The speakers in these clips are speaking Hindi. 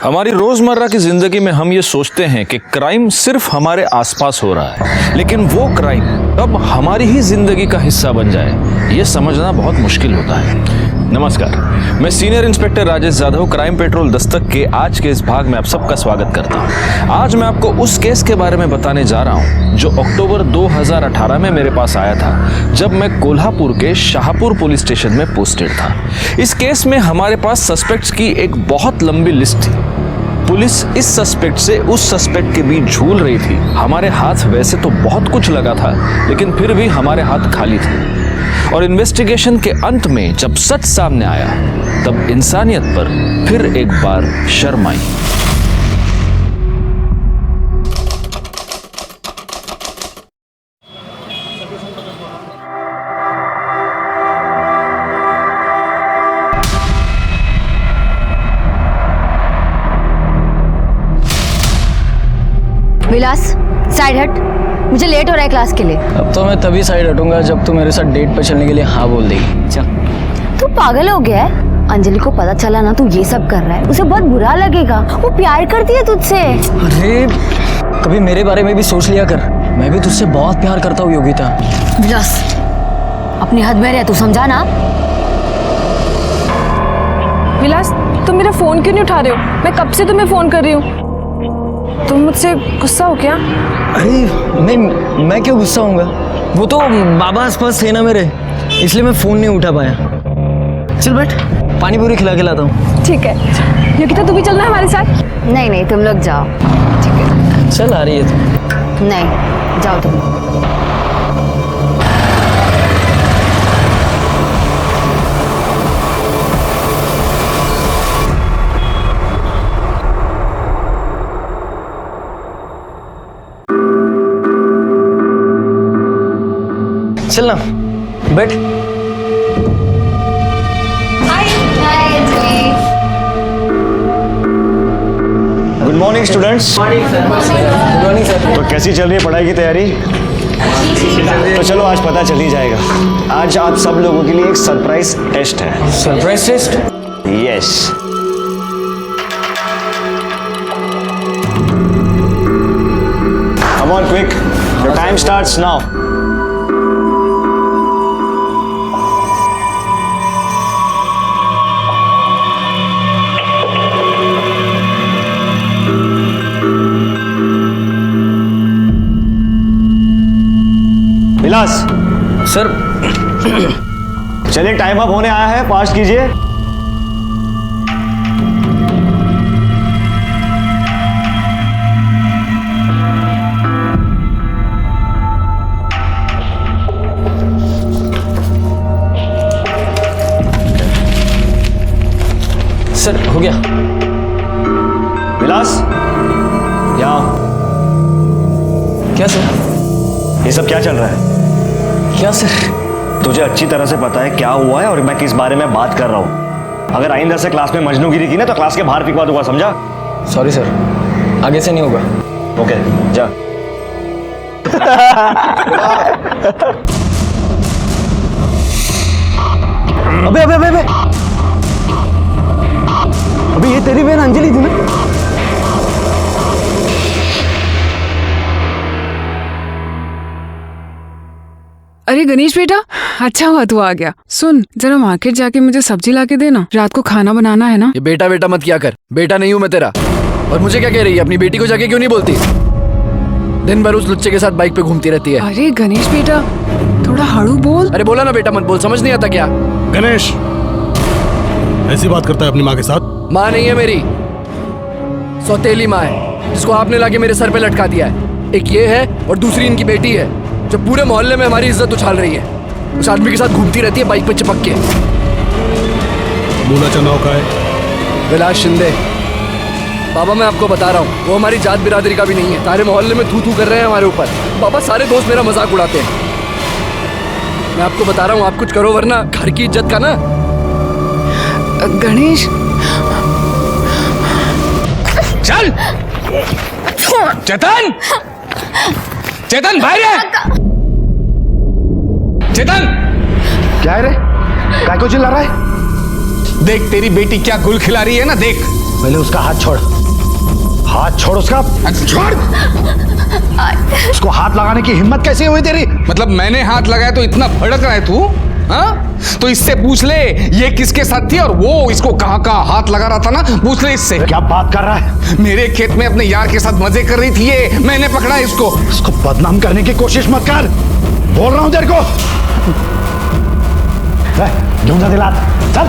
हमारी रोजमर्रा की जिंदगी में हम ये सोचते हैं कि क्राइम सिर्फ हमारे आसपास हो रहा है, लेकिन वो क्राइम कब हमारी ही जिंदगी का हिस्सा बन जाए ये समझना बहुत मुश्किल होता है। नमस्कार, मैं senior inspector Rajesh Jadhav crime petrol Dastak के आज के इस भाग में आप सबका स्वागत करता हूं। आज मैं आपको उस केस के बारे में बताने जा रहा हूं जो अक्टूबर 2018 में मेरे पास आया था, जब मैं कोल्हापुर के शाहपुर पुलिस स्टेशन में पोस्टेड था। इस केस में हमारे पास सस्पेक्ट्स की एक बहुत लंबी लिस्ट थी। पुलिस इस सस्पेक्ट से उस सस्पेक्ट के बीच झूल रही थी। हमारे हाथ वैसे तो बहुत कुछ लगा था, लेकिन फिर भी हमारे हाथ खाली थे। और इन्वेस्टिगेशन के अंत में जब सच सामने आया, तब इंसानियत पर फिर एक बार शर्म आई। विलास, साइड हट, मुझे लेट हो रहा है क्लास के लिए। अब तो मैं तभी साइड हटूंगा जब तू मेरे साथ डेट पे चलने के लिए हाँ बोल देगी। चल। तू पागल हो गया है? अंजलि को पता चला ना तू ये सब कर रहा है, उसे बहुत बुरा लगेगा। वो प्यार करती है तुझसे। अरे कभी मेरे बारे में भी सोच लिया कर, मैं भी तुझसे बहुत प्यार करता हूँ योगिता। विलास, अपनी हद में रह, तू समझा ना। विलास, तुम मेरा फोन क्यों नहीं उठा रहे हो? मैं कब से तुम्हें फोन कर रही हूँ। तुम मुझसे गुस्सा हो क्या? अरे मैं क्यों गुस्सा होऊंगा? वो तो बाबा आसपास थे ना मेरे, इसलिए मैं फोन नहीं उठा पाया। चल बैठ, पानी पूरी खिला के लाता हूँ। ठीक है। योगिता, तू भी चलना है हमारे साथ? नहीं, तुम लोग जाओ। ठीक है। चल, आ रही है तू? नहीं, जाओ तुम। चल ना, बैठ। Good morning students. Good morning sir. तो कैसी चल रही है पढ़ाई की तैयारी? तो चलो आज पता चल ही जाएगा। आज आप सब लोगों के लिए एक सरप्राइज टेस्ट है। Surprise test? Yes. Come on quick, your time starts now. Vilas sir. चलिए, टाइम अप होने आया है, फास्ट कीजिए। सर हो गया। विलास, यहाँ। क्या सर? ये सब क्या चल रहा है? क्या सर? तुझे अच्छी तरह से पता है क्या हुआ है और मैं किस बारे में बात कर रहा हूँ। अगर आइंदा से क्लास में मजनूगिरी की ना तो क्लास के बाहर फिकवा दूंगा, समझा? सॉरी सर, आगे से नहीं होगा। ओके, जा। अबे अबे अबे अबे अबे ये तेरी बहन अंजलि थी ना? अरे गणेश बेटा, अच्छा हुआ तू आ गया। सुन, जरा मार्केट जाके मुझे सब्जी ला के देना, रात को खाना बनाना है ना। ये बेटा बेटा मत किया कर, बेटा नहीं हूँ मैं तेरा। और मुझे क्या कह रही है? अपनी बेटी को जाके क्यों नहीं बोलती? दिन भर उस लुच्चे के साथ बाइक पे घूमती रहती है। अरे गणेश बेटा, थोड़ा हड़ू बोल। अरे बोला ना बेटा मत बोल, समझ नहीं आता क्या? गणेश ऐसी बात करता है अपनी माँ के साथ? माँ नहीं है मेरी, सौतेली माँ है, जिसको आपने लाके मेरे सर पे लटका दिया है। एक ये है और दूसरी इनकी बेटी है, जो पूरे मोहल्ले में हमारी इज्जत उछाल रही है। उस आदमी के साथ घूमती रहती है बाइक पे चिपक के। मूला चनाव का है? विलास शिंदे। बाबा मैं आपको बता रहा हूँ, वो हमारी जात बिरादरी का भी नहीं है। सारे मोहल्ले में थू थू कर रहे हैं हमारे ऊपर। बाबा सारे दोस्त मेरा मजाक उड़ाते हैं। मैं आपको बता रहा हूँ, आप कुछ करो वरना घर की इज्जत का ना। गणेश, चल। चेतन, चेतन बाहर है। चेतन, क्या है रे? काय को चिल्ला रहा है? देख तेरी बेटी क्या गुल खिला रही है ना, देख। पहले उसका हाथ छोड़, हाथ छोड़ उसका, छोड़। उसको हाथ लगाने की हिम्मत कैसे हुई तेरी? मतलब मैंने हाथ लगाया तो इतना भड़क रहा है तू? हाँ? तो इससे पूछ ले ये किसके साथ थी और वो इसको कहाँ हाथ लगा रहा था ना, पूछ ले इससे। क्या बात कर रहा है? मेरे खेत में अपने यार के साथ मजे कर रही थी ये, मैंने पकड़ा इसको। इसको बदनाम करने की कोशिश मत कर, बोल रहा हूं तेरे को। ढूंढा दिला, चल।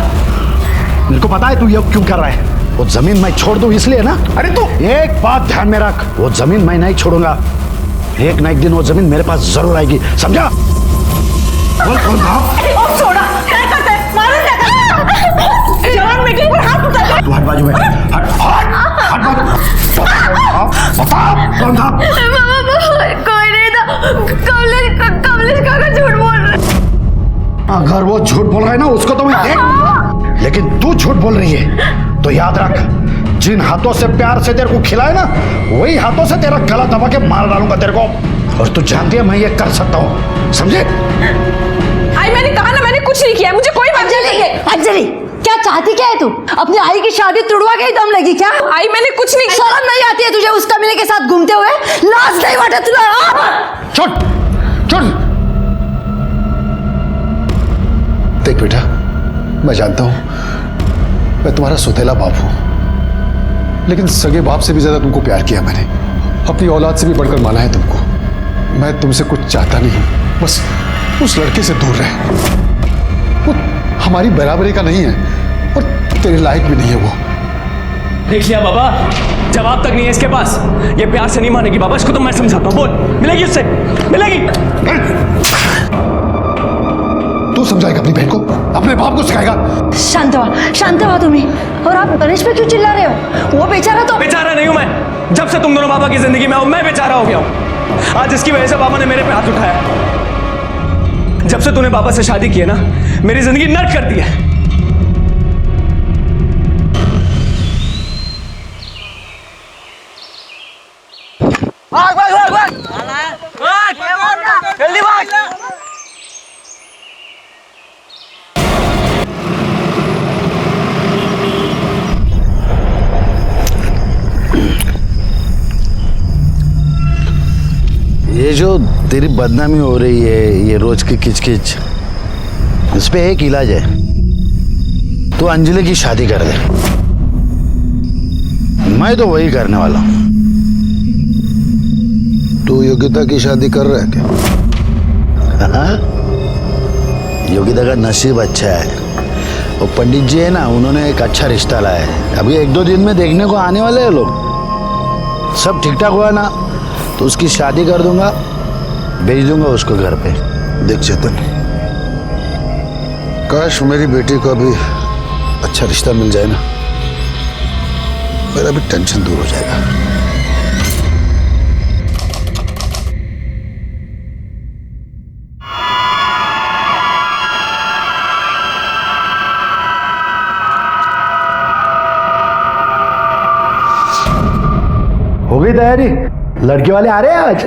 मेरे को पता है तू ये क्यों कर रहा है। वो जमीन मैं छोड़ दूं इसलिए ना? अरे तू एक बात ध्यान में रख, वो जमीन मैं नहीं छोड़ूंगा। एक ना एक दिन वो जमीन मेरे पास जरूर आएगी, समझा? बोल कौन था? छोड़ा, क्या करते हैं? मारो क्या? जवान बेटी पर हाथ उठा दे। तू हट बाजू में, हट बाजू। बता कौन था? कोई नहीं था। कमलेश काका झूठ बोल रहे। अगर वो झूठ बोल रहा है ना उसको तो मैं देख लूंगा, लेकिन तू झूठ बोल रही है तो याद रख, जिन हाथों से प्यार से तेरे को खिलाए ना, वही हाथों से तेरा गला दबा के मार डालूंगा तेरे को। और तू जानती है मैं ये कर सकता हूँ, समझे? आई मैंने कहा ना, मैंने कुछ नहीं किया, मुझे कोई बात नहीं है। अंजलि क्या चाहती क्या है तू? अपनी आई की शादी तुड़वा के ही दम लगी क्या? आई मैंने कुछ नहीं। शर्म नहीं आती है तुझे उसका मिले के साथ घूमते हुए? लाज नहीं बांटे तुला? छोड़। देख बेटा, मैं जानता हूं मैं तुम्हारा सौतेला बाप हूं, लेकिन सगे बाप से भी ज्यादा तुमको प्यार किया मैंने, अपनी औलाद से भी बढ़कर माना है तुमको। मैं तुमसे कुछ चाहता नहीं, बस उस लड़के से दूर रहे। वो हमारी बराबरी का नहीं है और तेरे लायक भी नहीं है वो। देख लिया बाबा, जवाब तक नहीं है इसके पास। ये प्यार से नहीं मानेगी बाबा, इसको तो मैं समझाता हूँ। बोल, मिलेगी उससे, मिलेगी। तू समझाएगा अपनी बहन को, अपने बाप को सिखाएगा? शांत हुआ तुम्हें। और आप गणेश पे क्यों चिल्ला रहे हो? वो बेचारा तो बेचारा नहीं हूं मैं। जब से तुम दोनों बाबा की जिंदगी में हो मैं बेचारा हो गया हूं। आज इसकी वजह से बाबा ने मेरे पे हाथ उठाया। जब से तूने बाबा से शादी की है ना, मेरी जिंदगी नर्क कर दी है। जल्दी भाग। ये जो तेरी बदनामी हो रही है, ये रोज की किचकिच, इस पे एक इलाज है। तू अंजलि की शादी कर दे। मैं तो वही करने वाला हूं। तू योगिता की शादी कर रहा है क्या? हाँ? योगिता का नसीब अच्छा है। वो पंडित जी है ना, उन्होंने एक अच्छा रिश्ता लाया है। अभी 1-2 दिन में देखने को आने वाले हैं लोग। सब ठीक ठाक हुआ ना तो उसकी शादी कर दूंगा, भेज दूंगा उसको घर पे। देख चेतन, काश मेरी बेटी को भी अच्छा रिश्ता मिल जाए ना, मेरा भी टेंशन दूर हो जाएगा। हो गई तैयारी? लड़के वाले आ रहे हैं आज?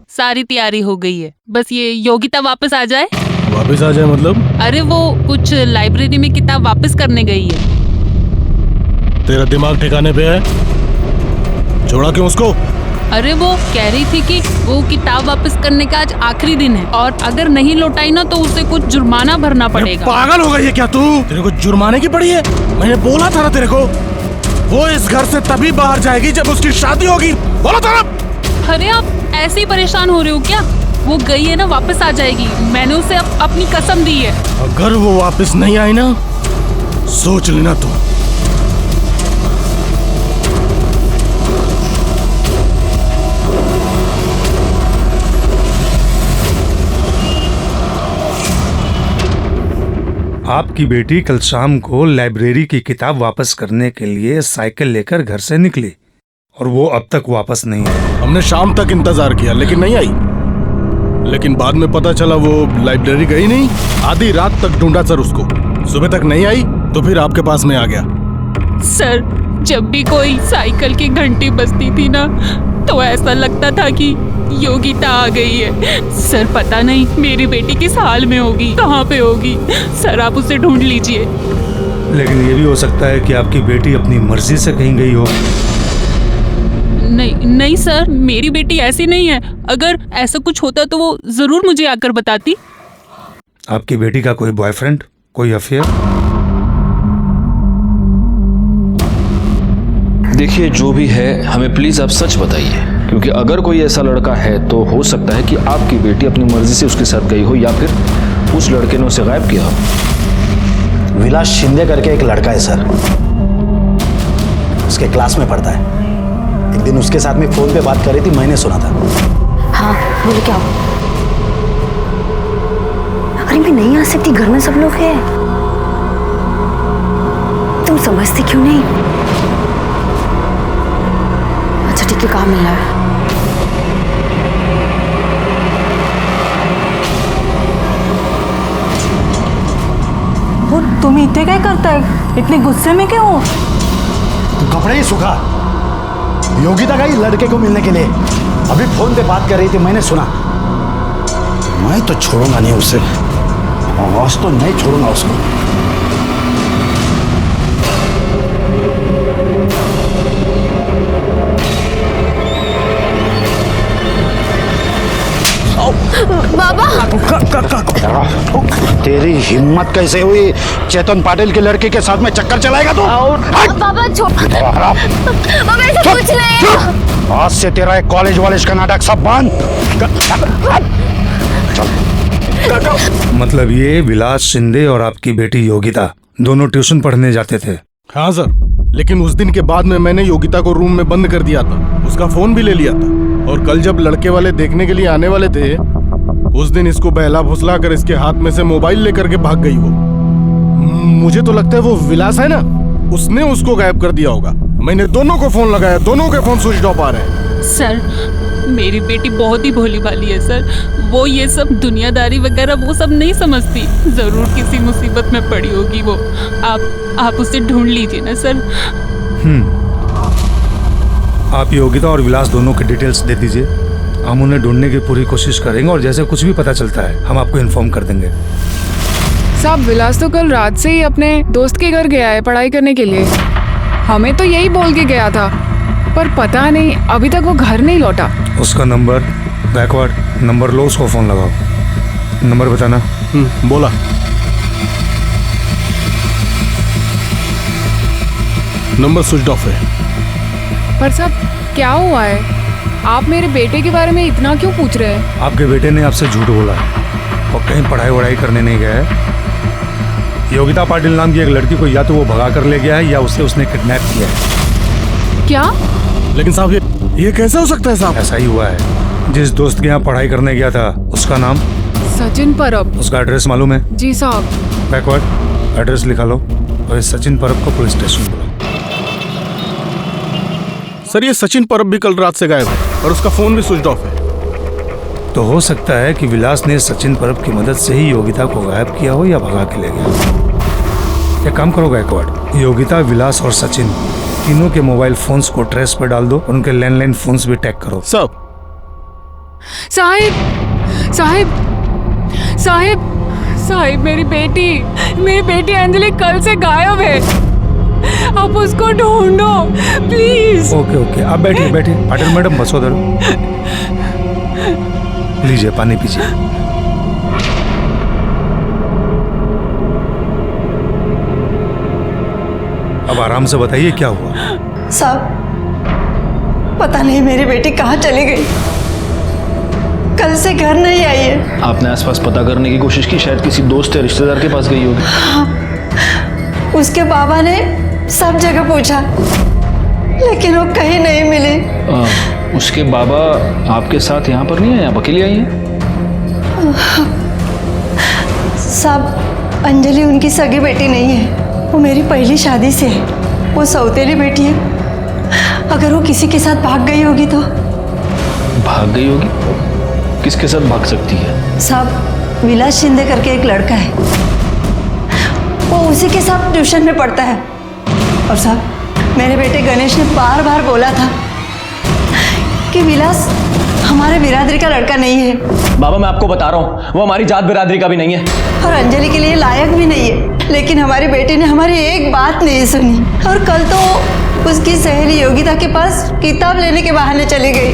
सारी तैयारी हो गई है, बस ये योगिता वापस आ जाए। वापस आ जाए मतलब? अरे वो कुछ लाइब्रेरी में किताब वापस करने गई है। तेरा दिमाग ठिकाने पे है? छोड़ा क्यों उसको? अरे वो कह रही थी कि वो किताब वापस करने का आज आखिरी दिन है और अगर नहीं लौटाई ना तो उसे कुछ जुर्माना भरना पड़ेगा। पागल हो गई है क्या तू? तेरे को जुर्माने की पड़ी है? मैंने बोला था ना तेरे को, वो इस घर से तभी बाहर जाएगी जब उसकी शादी होगी। बोला था ना। अरे आप ऐसे ही परेशान हो रहे हो क्या? वो गई है ना, वापस आ जाएगी। मैंने उसे अपनी कसम दी है। अगर वो वापस नहीं आई ना, सोच लेना तू। आपकी बेटी कल शाम को लाइब्रेरी की किताब वापस करने के लिए साइकिल लेकर घर से निकली और वो अब तक वापस नहीं आई। हमने शाम तक इंतजार किया लेकिन नहीं आई। लेकिन बाद में पता चला वो लाइब्रेरी गई नहीं। आधी रात तक ढूंढा सर उसको, सुबह तक नहीं आई तो फिर आपके पास में आ गया। सर, जब भी कोई साइकिल की घंटी बजती थी ना तो ऐसा लगता था कि योगिता आ गई है। सर पता नहीं मेरी बेटी किस हाल में होगी, कहाँ पे होगी। सर आप उसे ढूंढ लीजिए। लेकिन ये भी हो सकता है कि आपकी बेटी अपनी मर्जी से कहीं गई हो। नहीं नहीं सर, मेरी बेटी ऐसी नहीं है। अगर ऐसा कुछ होता तो वो जरूर मुझे आकर बताती। आपकी बेटी का कोई बॉयफ्रेंड, कोई अफेयर? देखिए, जो भी है हमें प्लीज आप सच बताइए, क्योंकि अगर कोई ऐसा लड़का है तो हो सकता है कि आपकी बेटी अपनी मर्जी से उसके साथ गई हो या फिर उस लड़के ने उसे गायब किया हो। विलास शिंदे करके एक लड़का है सर, उसके क्लास में पढ़ता है। एक दिन उसके साथ में फोन पे बात कर रही थी, मैंने सुना था। हाँ बोले क्या हो? अरे मैं नहीं आ सकती, घर में सब लोग हैं। तुम समझती क्यों नहीं? अच्छा ठीक है, काम मिल रहा है। वो तुम इतने क्या करता है? इतने गुस्से में क्यों हो? कपड़े ही सूखा। योगिता गई लड़के को मिलने के लिए, अभी फोन पे बात कर रही थी, मैंने सुना। मैं तो छोड़ूंगा नहीं उसे, आवाज तो नहीं छोड़ूंगा उसको। बाबा तेरी हिम्मत कैसे हुई चेतन पाटिल के लड़के के साथ में चक्कर चलाएगा तू? बाबा छोड़, बाबा ऐसा कुछ नहीं है। आज से तेरा एक कॉलेज वॉलेज का नाटक सब बंद। मतलब ये विलास शिंदे और आपकी बेटी योगिता दोनों ट्यूशन पढ़ने जाते थे? हाँ सर, लेकिन उस दिन के बाद में मैंने योगिता को रूम में बंद कर दिया था, उसका फोन भी ले लिया था। और कल जब लड़के वाले देखने के लिए आने वाले थे, उस दिन इसको बहला फुसला कर इसके हाथ में से मोबाइल लेकर के भाग गई वो। मुझे तो लगता है वो विलास है ना, उसने उसको गायब कर दिया होगा। मैंने दोनों को फोन लगाया, दोनों के फोन स्विच ऑफ आ रहे हैं। सर, मेरी बेटी बहुत ही भोली भाली है सर। वो ये सब दुनियादारी वगैरह वो सब नहीं समझती। जरूर किसी मुसीबत में पड़ी होगी वो। आप उसे ढूंढ लीजिए ना सर। आप योगिता और विलास दोनों के डिटेल्स दे दीजिए, हम उन्हें ढूंढने की पूरी कोशिश करेंगे और जैसे कुछ भी पता चलता है हम आपको इन्फॉर्म कर देंगे। साहब, विलास तो कल रात से ही अपने दोस्त के घर गया है पढ़ाई करने के लिए। हमें तो यही बोल के गया था, पर पता नहीं अभी तक वो घर नहीं लौटा। उसका नंबर, बैकवर्ड नंबर लो, उसको फोन लगाओ। नंबर बताना। बोला। नंबर स्विच ऑफ है। पर साहब क्या हुआ है? आप मेरे बेटे के बारे में इतना क्यों पूछ रहे हैं? आपके बेटे ने आपसे झूठ बोला है और कहीं पढ़ाई वढ़ाई करने नहीं गया है। योगिता पाटिल नाम की एक लड़की को या तो वो भगा कर ले गया है या उसने किडनैप किया है। क्या? लेकिन साहब ये कैसे हो सकता है साहब? ऐसा ही हुआ है। जिस दोस्त के यहाँ पढ़ाई करने गया था उसका नाम सचिन परब। उसका एड्रेस मालूम है? जी साहब। बैकवर्ड एड्रेस लिखा लो और इस सचिन परब को पुलिस स्टेशन बुलाओ। सर, ये सचिन परब भी कल रात से गायब है और उसका फोन भी स्विच ऑफ है। तो हो सकता है कि विलास ने सचिन परब की मदद से ही योगिता को गायब किया हो या भगा के ले गया। एक काम करो गायकवाड़, योगिता, विलास और सचिन तीनों के मोबाइल फोन्स को ट्रेस पर डाल दो और उनके लैंडलाइन फोन्स भी टैग करो। सब साहिब साहिब साहिब साहिब, मेरी बेटी अंजलि कल से गायब है। आप उसको ढूंढो प्लीज। ओके, आप बैठिए पाटिल मैडम, बस उधर लीजिए, पानी पीजिए। अब आराम से बताइए क्या हुआ। साहब, पता नहीं मेरी बेटी कहाँ चली गई, कल से घर नहीं आई है। आपने आसपास पता करने की कोशिश की? शायद किसी दोस्त या रिश्तेदार के पास गई होगी। हाँ, उसके बाबा ने सब जगह पूछा लेकिन वो कहीं नहीं मिली। उसके बाबा आपके साथ यहाँ पर नहीं है? आप अकेली आई हैं? साहब, अंजलि उनकी सगी बेटी नहीं है, वो मेरी पहली शादी से है। वो सौतेली बेटी है। अगर वो किसी के साथ भाग गई होगी तो? भाग गई होगी? किसके साथ भाग सकती है? साहब, विलास शिंदे करके एक लड़का है, वो उसी के साथ ट्यूशन में पढ़ता है। और साहब, मेरे बेटे गणेश ने बार बार बोला था कि विलास हमारे बिरादरी का लड़का नहीं है। बाबा, मैं आपको बता रहा हूँ, वो हमारी जात बिरादरी का भी नहीं है और अंजलि के लिए लायक भी नहीं है। लेकिन हमारी बेटी ने हमारी एक बात नहीं सुनी और कल तो उसकी सहेली योगिता के पास किताब लेने के बहाने चली गई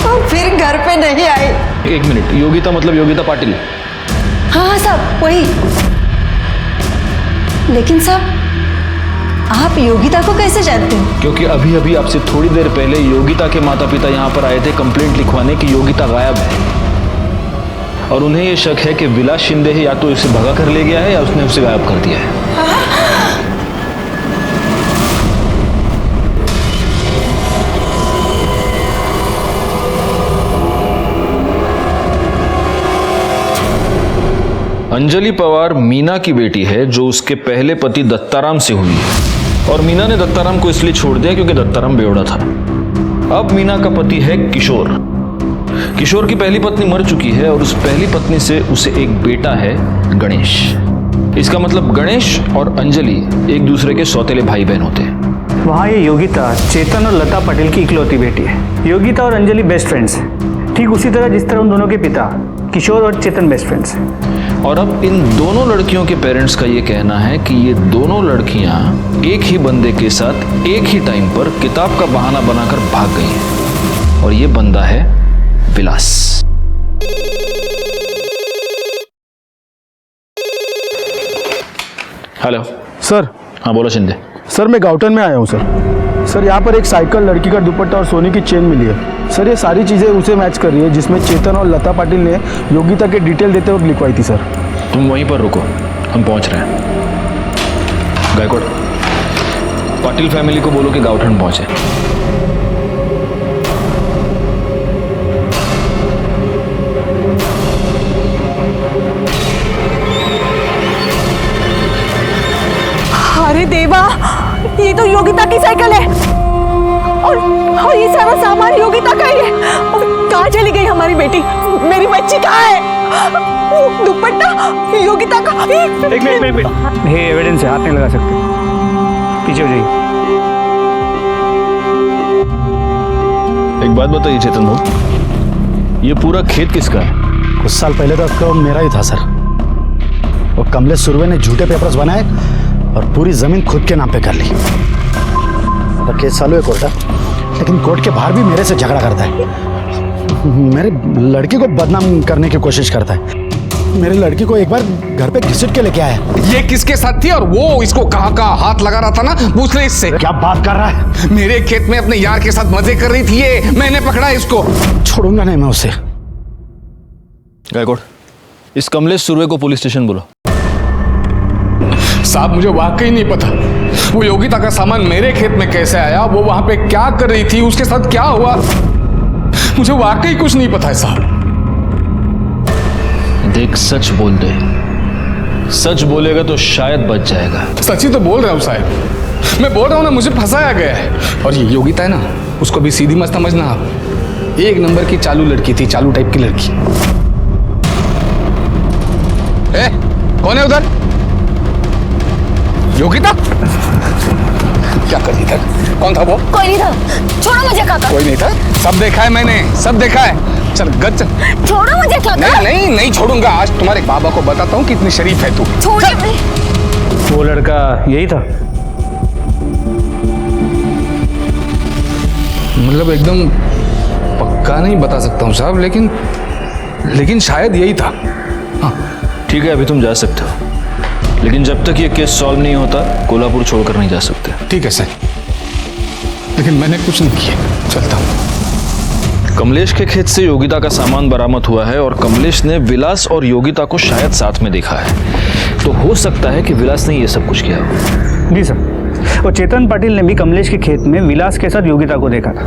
और फिर घर पे नहीं आई। एक मिनट, योगिता मतलब योगिता पाटिल? हाँ साहब वही। लेकिन साहब आप योगिता को कैसे जानते हो? क्योंकि अभी अभी आपसे थोड़ी देर पहले योगिता के माता पिता यहाँ पर आए थे कंप्लेंट लिखवाने की योगिता गायब है, और उन्हें ये शक है कि विलास शिंदे या तो उसे भगा कर ले गया है या उसने उसे गायब कर दिया है। अंजलि पवार मीना की बेटी है जो उसके पहले पति दत्ताराम से हुई है, और मीना ने दत्ताराम को इसलिए छोड़ दिया क्योंकि दत्ताराम बेवड़ा था। अब मीना का पति है किशोर। किशोर की पहली पत्नी मर चुकी है और उस पहली पत्नी से उसे एक बेटा है गणेश। इसका मतलब गणेश और अंजलि एक दूसरे के सौतेले भाई बहन होते हैं। वहाँ ये योगिता चेतन और लता पटेल की इकलौती बेटी है। योगिता और अंजलि बेस्ट फ्रेंड्स हैं, ठीक उसी तरह जिस तरह उन दोनों के पिता किशोर और चेतन बेस्ट फ्रेंड्स हैं। और अब इन दोनों लड़कियों के पेरेंट्स का ये कहना है कि ये दोनों लड़कियां एक ही बंदे के साथ एक ही टाइम पर किताब का बहाना बनाकर भाग गई हैं, और ये बंदा है विलास। Hello sir. हाँ बोलो शिंदे। सर मैं गाउटन में आया हूँ सर। यहाँ पर एक साइकिल, लड़की का दुपट्टा और सोने की चेन मिली है सर। ये सारी चीज़ें उसे मैच कर रही है जिसमें चेतन और लता पाटिल ने योगिता के डिटेल देते वक्त लिखवाई थी सर। तुम वहीं पर रुको, हम पहुंच रहे हैं। गायकवाड़, पाटिल फैमिली को बोलो कि गाउठन पहुंचे। अरे देवा, ये तो योगिता की साइकिल है और ये सारा सामान योगिता का ही है। और कहाँ चली गई हमारी बेटी? मेरी बच्ची कहाँ है? दुपट्टा योगिता का। एक मिनट, ये एविडेंस है, हाथ नहीं लगा सकते। पीछे हो जाइए। एक बात बताइए चेतन भाई, ये पूरा खेत किसका है? कुछ साल पहले तक मेरा ही था सर। और कमलेश सुरवे ने झूठे पेपर्स बनाए और पूरी जमीन खुद के नाम पे कर ली। तो केस चालू है कोर्ट, लेकिन कोर्ट के बाहर भी मेरे से झगड़ा करता है। मेरे लड़की को बदनाम करने की कोशिश करता है। मेरी लड़की को एक बार घर पे घसीट के लेके आया। ये किसके साथ थी और वो इसको कहाँ हाथ लगा रहा था ना, पूछ ले इससे। क्या बात कर रहा है? मेरे खेत में अपने यार के साथ मजे कर रही थी ये, मैंने पकड़ा इसको। छोड़ूंगा नहीं मैं उसे। गायकवाड़, इस कमलेश सुरवे को पुलिस स्टेशन बुलाओ। साहब मुझे वाकई नहीं पता वो योगिता का सामान मेरे खेत में कैसे आया, वो वहां पे क्या कर रही थी, उसके साथ क्या हुआ, मुझे वाकई कुछ नहीं पता है साहब। देख, सच बोल दे। सच बोलेगा तो शायद बच जाएगा। सच ही तो बोल रहा हूँ साहब, मैं बोल रहा हूँ ना, मुझे फंसाया गया है। और ये योगिता है ना, उसको भी सीधी मत समझना आप। एक नंबर की चालू लड़की थी, चालू टाइप की लड़की। कौन है उधर? योगिता? क्या कर रही था? कौन था वो? कोई नहीं था। छोड़ो मुझे काका। कोई नहीं था? सब देखा है मैंने, सब देखा है। चल गच। छोड़ो मुझे काका। नहीं छोड़ूंगा। आज तुम्हारे बाबा को बताता हूँ कितनी शरीफ है तू। छोड़िए। वो लड़का यही था? मतलब एकदम पक्का नहीं बता सकता हूँ साहब, लेकिन शायद यही था। हाँ ठीक है, अभी तुम जा सकते हो, लेकिन जब तक ये केस सॉल्व नहीं होता कोल्हापुर छोड़कर नहीं जा सकते। ठीक है सर, लेकिन मैंने कुछ नहीं किया, चलता हूँ। कमलेश के खेत से योगिता का सामान बरामद हुआ है और कमलेश ने विलास और योगिता को शायद साथ में देखा है, तो हो सकता है कि विलास ने ये सब कुछ किया हो। जी सर, और चेतन पाटिल ने भी कमलेश के खेत में विलास के साथ योगिता को देखा था।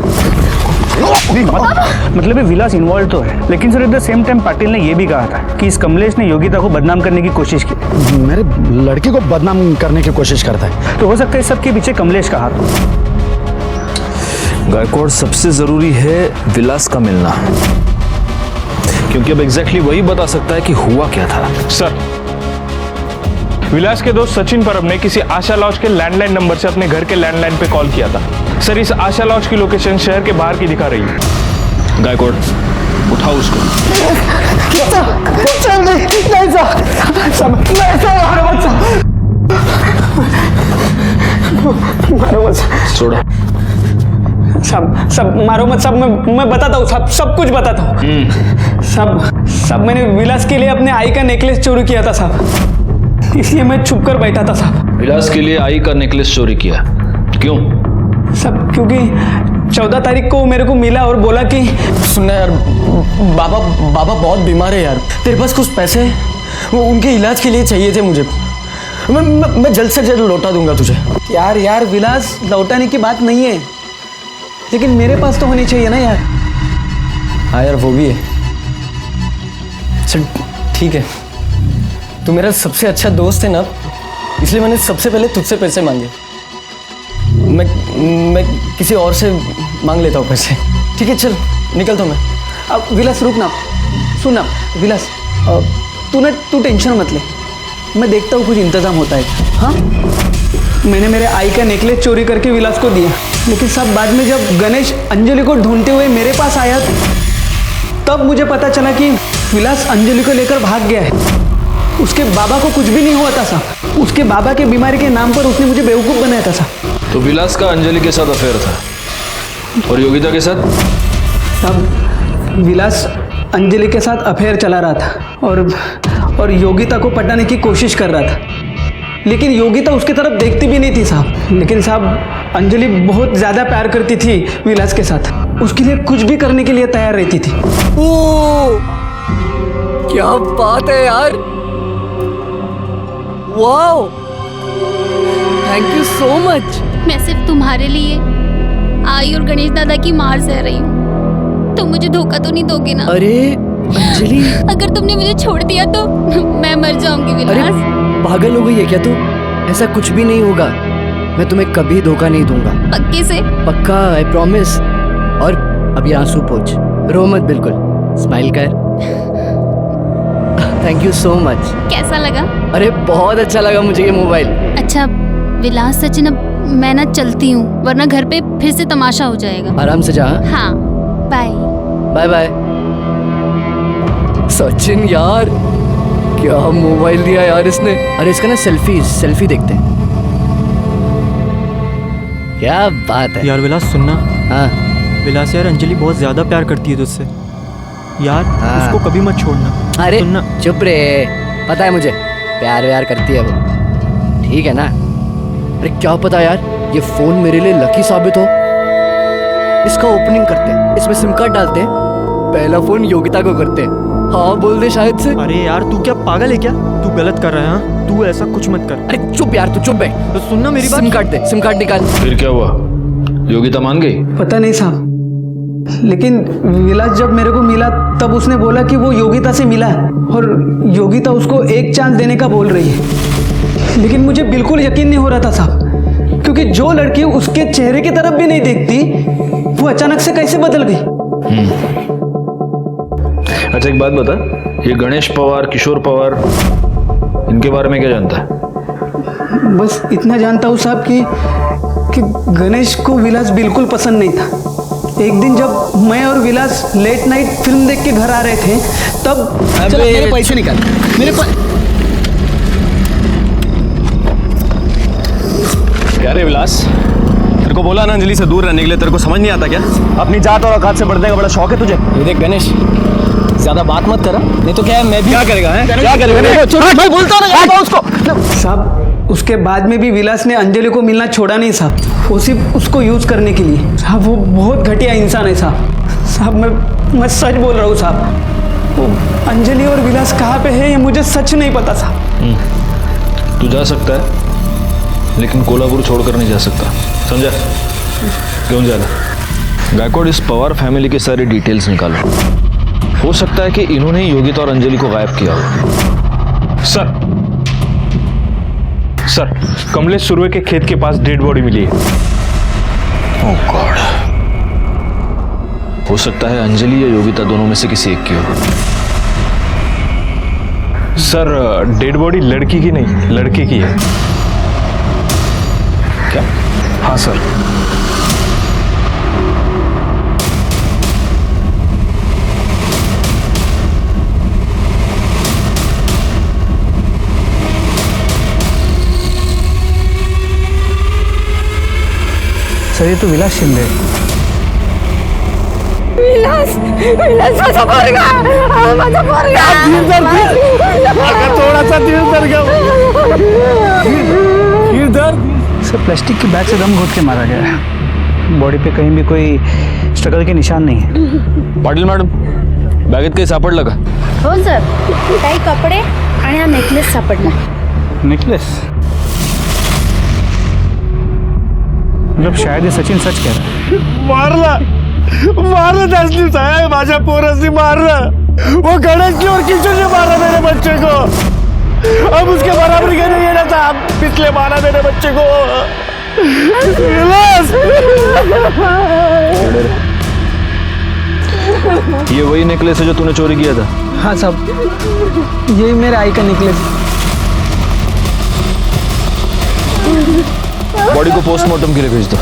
मतलब ये विलास इन्वॉल्व तो है, लेकिन sir at the same time Patil ने यह भी कहा था कि इस कमलेश ने योगिता को बदनाम करने की कोशिश की। मेरे लड़की को बदनाम करने की कोशिश करता है, तो हो सकता है इस सबके पीछे कमलेश का हाथ हो। गायकवाड़, सबसे जरूरी है विलास का मिलना, क्योंकि अब एग्जैक्टली वही बता सकता है कि हुआ क्या था। सर, विलास के दोस्त सचिन परब ने किसी आशा लॉज के लैंडलाइन नंबर से अपने घर के लैंडलाइन पे कॉल किया था। सर, इस आशा लॉज की लोकेशन शहर के बाहर की दिखा रही है। गायकवाड़, उठाओ उसको। चल नहीं साहब, मारो मत साहब, छोड़ो। सब मारो मत साहब, मैं बताता हूँ साहब, सब कुछ बताता हूँ साहब। मैंने विलास के लिए अपने आई का नेकलेस चोरी किया था साहब, इसलिए मैं छुप कर बैठा था साहब। विलास के लिए आई का नेकलेस चोरी किया, क्यों? सब क्योंकि 14 तारीख को मेरे को मिला और बोला कि सुनना यार, बाबा बहुत बीमार है यार, तेरे पास कुछ पैसे वो उनके इलाज के लिए चाहिए थे मुझे, मैं जल्द से जल्द लौटा दूंगा तुझे। यार विलास, लौटाने की बात नहीं है, लेकिन मेरे पास तो होनी चाहिए ना यार। हाँ यार, वो भी है। चल ठीक है, तू मेरा सबसे अच्छा दोस्त है ना, इसलिए मैंने सबसे पहले तुझसे पैसे मांगे। मैं किसी और से मांग लेता हूँ पैसे, ठीक है? चल निकलता हूँ मैं। अब विलास रुक ना, सुन ना विलास, तू टेंशन मत ले, मैं देखता हूँ कुछ इंतज़ाम होता है। हाँ, मैंने मेरे आई का नेकलेस चोरी करके विलास को दिया, लेकिन सब बाद में जब गणेश अंजलि को ढूंढते हुए मेरे पास आया, तब मुझे पता चला कि विलास अंजलि को लेकर भाग गया है। उसके बाबा को कुछ भी नहीं हुआ था साहब, उसके बाबा के बीमारी के नाम पर उसने मुझे बेवकूफ़ बनाया था साहब। तो विलास का अंजलि के साथ अफेयर था, और योगिता के साथ? साहब, विलास अंजलि के साथ अफेयर चला रहा था और योगिता को पटाने की कोशिश कर रहा था, लेकिन योगिता उसकी तरफ देखती भी नहीं थी साहब। लेकिन साहब, अंजलि बहुत ज़्यादा प्यार करती थी विलास के साथ, उसके लिए कुछ भी करने के लिए तैयार रहती थी। ओ, क्या बात है यार, wow, thank you so much. मैं सिर्फ तुम्हारे लिए आई और गणेश दादा की मार सह रही हूँ, तुम मुझे धोखा तो नहीं दोगे ना? अरे अंजलि, अगर तुमने मुझे छोड़ दिया तो मैं मर जाऊंगी विलास। पागल हो गई है क्या तू? ऐसा कुछ भी नहीं होगा, मैं तुम्हें कभी धोखा नहीं दूंगा। पक्के से? पक्का, आई प्रॉमिस। और अभी आंसू पोंछ, रो मत, बिल्कुल स्माइल कर। Thank you so much. कैसा लगा? अरे बहुत अच्छा लगा मुझे ये मोबाइल। अच्छा विलास, सचिन, अब मैं ना चलती हूँ, वरना घर पे फिर से तमाशा हो जाएगा। आराम से जा। हाँ, बाय बाय बाय। सचिन यार, क्या मोबाइल दिया यार इसने। अरे इसका ना सेल्फी देखते हैं, क्या बात है यार। विलास सुनना। हाँ विलास यार, अंजलि बहुत ज्यादा प्यार करती है तुझसे यार, उसको कभी मत छोड़ना। अरे सुनना। चुप रे, पता है मुझे प्यार व्यार करती है वो, ठीक है ना। अरे क्या पता यार, ये फोन मेरे लिए लकी साबित हो। इसका ओपनिंग करते हैं, इसमें सिम कार्ड डालते हैं, पहला फोन योगिता को करते हैं। हाँ बोल दे शायद से। अरे यार तू क्या पागल है क्या? तू गलत कर रहा है। हाँ, तू ऐसा कुछ मत कर। अरे चुप यार, तू चुप बैठ। तो सुनना मेरी बात। सिम कार्ड दे, सिम कार्ड निकाल। फिर क्या हुआ? योगिता मान गई? पता नहीं साहब, लेकिन विलास जब मेरे को मिला तब उसने बोला कि वो योगिता से मिला है और योगिता उसको एक चांस देने का बोल रही है। लेकिन मुझे बिल्कुल यकीन नहीं हो रहा था साहब, क्योंकि जो लड़की उसके चेहरे की तरफ भी नहीं देखती, वो अचानक से कैसे बदल गई। अच्छा एक बात बता, ये गणेश पवार, किशोर पवार, इनके बारे में क्या जानता है? बस इतना जानता हूँ साहब कि गणेश को विलास बिल्कुल पसंद नहीं था। एक दिन जब मैं और विलास लेट नाइट फिल्म देख के घर आ रहे थे, तब चलो मेरे पैसे निकाल, मेरे क्या रे विलास, तेरे को बोला ना अंजलि से दूर रहने के लिए, तेरे को समझ नहीं आता क्या? अपनी जात और औकात से बढ़ने का बड़ा शौक है तुझे। ये देख गणेश, ज्यादा बात मत करा, नहीं तो क्या है मैं भी क्या करेगा है? क्या करेगा? मैं बोलता ना उसको साहब। उसके बाद में भी विलास ने अंजलि को मिलना छोड़ा नहीं साहब, वो सिर्फ उसको यूज करने के लिए। साहब वो बहुत घटिया इंसान है साहब। मैं सच बोल रहा हूँ साहब, वो अंजलि और विलास कहाँ पे है ये मुझे सच नहीं पता साहब। तू जा सकता है, लेकिन कोल्हापुर छोड़कर नहीं जा सकता, समझा? क्यों जाना? गायकवाड़, इस पवार फैमिली के सारी डिटेल्स निकालो। हो सकता है कि इन्होंने योगिता और अंजलि को गायब किया हो। सर, कमलेश सुरवे के खेत के पास डेड बॉडी मिली है। ओह गॉड, हो सकता है अंजलि या योगिता दोनों में से किसी एक की हो। सर, डेड बॉडी लड़की की नहीं, लड़के की है। क्या? हाँ सर। सर ये तो विलास शिंदे है। विलास विलास माझा पोरगा माझा पोरगा थोड़ा सा दिल दर गया। फिर दर्द सर प्लास्टिक की बैग से दम घोट के मारा गया है। बॉडी पे कहीं भी कोई स्ट्रगल के निशान नहीं है। पाटील मॅडम बॅगेत काही सापडलं का? हो सर, काही कपडे आणि हा नेकलेस सापडला. नेकलेस मतलब शायद ये सचिन सच कह रहा है। मारलं 10 दिवसात माझ्या पोरांनी मारलं। वो गणेश ने और किशोर ने मारा मेरे बच्चे को। अब उसके बराबर के नहीं है था, पिछले मारा मेरे बच्चे को। ये वही नेकलेस है जो तूने चोरी किया था? हाँ साहब, यही मेरे आई का नेकलेस। बॉडी को पोस्टमार्टम के लिए भेज दो।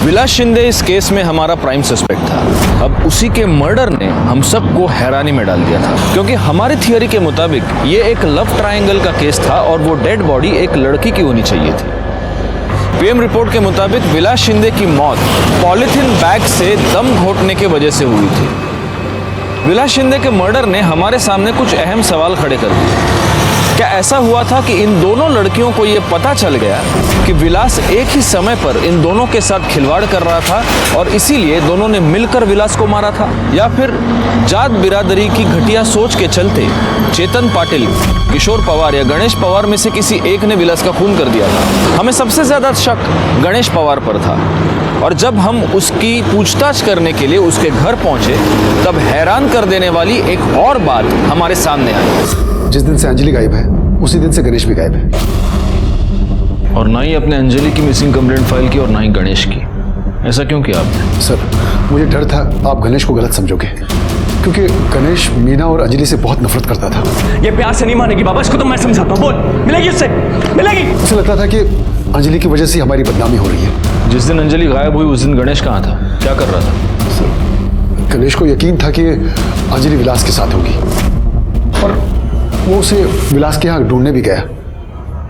विलास शिंदे इस केस में हमारा प्राइम सस्पेक्ट था। अब उसी के मर्डर ने हम सबको हैरानी में डाल दिया था, क्योंकि हमारी थियरी के मुताबिक ये एक लव ट्रायंगल का केस था और वो डेड बॉडी एक लड़की की होनी चाहिए थी। पीएम रिपोर्ट के मुताबिक विलास शिंदे की मौत पॉलिथीन बैग से दम घोटने की वजह से हुई थी। विलास शिंदे के मर्डर ने हमारे सामने कुछ अहम सवाल खड़े कर दिए। क्या ऐसा हुआ था कि इन दोनों लड़कियों को यह पता चल गया कि विलास एक ही समय पर इन दोनों के साथ खिलवाड़ कर रहा था और इसीलिए दोनों ने मिलकर विलास को मारा था? या फिर जात बिरादरी की घटिया सोच के चलते चेतन पाटिल, किशोर पवार या गणेश पवार में से किसी एक ने विलास का खून कर दिया था? हमें सबसे ज्यादा शक गणेश पवार पर था और जब हम उसकी पूछताछ करने के लिए उसके घर पहुंचे तब हैरान कर देने वाली एक और बात हमारे सामने आई। जिस दिन से अंजलि गायब है उसी दिन से गणेश भी गायब है। और ना ही अपने अंजलि की मिसिंग कंप्लेंट फाइल की और ना ही गणेश की। ऐसा क्यों किया आपने? सर मुझे डर था आप गणेश को गलत समझोगे, क्योंकि गणेश मीना और अंजलि से बहुत नफरत करता था। ये प्यार से नहीं मानेगी बाबा, इसको तो मैं समझाता हूँ। बोल, मिलेगी उससे, मिलेगी। उसे लगता था कि अंजलि की वजह से हमारी बदनामी हो रही है। जिस दिन अंजलि गायब हुई उस दिन गणेश कहाँ था, क्या कर रहा था? सर गणेश को यकीन था कि अंजलि विलास के साथ होगी और वो उसे विलास के यहाँ ढूंढने भी गया,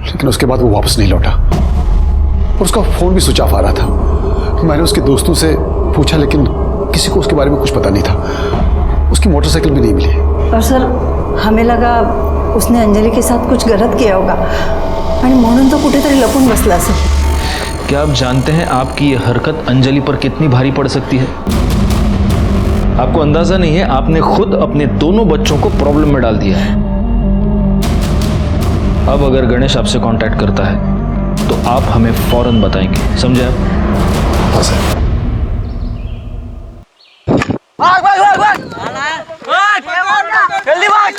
लेकिन उसके बाद वो वापस नहीं लौटा और उसका फोन भी स्विच ऑफ आ रहा था। मैंने उसके दोस्तों से पूछा लेकिन किसी को उसके बारे में कुछ पता नहीं था। उसकी मोटरसाइकिल भी नहीं मिली। और सर हमें लगा उसने अंजलि के साथ कुछ गलत किया होगा आणि म्हणून तो कुठेतरी लपून बसला असेल। क्या आप जानते हैं आपकी ये हरकत अंजलि पर कितनी भारी पड़ सकती है? आपको अंदाजा नहीं है, आपने खुद अपने दोनों बच्चों को प्रॉब्लम में डाल दिया है। अब अगर गणेश आपसे कांटेक्ट करता है तो आप हमें फौरन बताएंगे, समझे आप? हाँ सर। भाग भाग भाग भाग जल्दी भाग।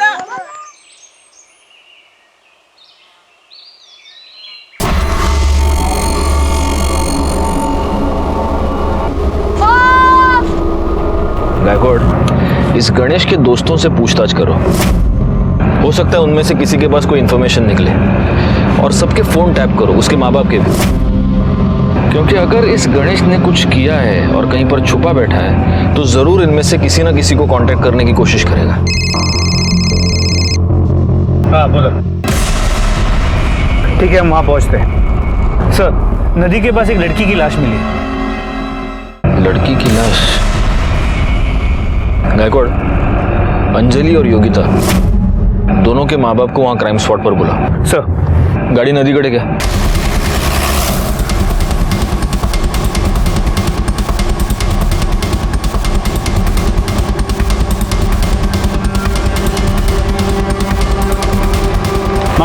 गायकवाड़, इस गणेश के दोस्तों से पूछताछ करो। हो सकता है उनमें से किसी के पास कोई इंफॉर्मेशन निकले और सबके फोन टैप करो, उसके माँ बाप के भी, क्योंकि अगर इस गणेश ने कुछ किया है और कहीं पर छुपा बैठा है तो जरूर इनमें से किसी ना किसी को कांटेक्ट करने की कोशिश करेगा। हाँ बोलो। ठीक है हम वहाँ पहुँचते हैं। सर नदी के पास एक लड़की की लाश मिली। लड़की की लाश? गायकवाड़, अंजलि और योगिता दोनों के माँ बाप को वहां क्राइम स्पॉट पर बुला। सर गाड़ी नदी कड़े क्या?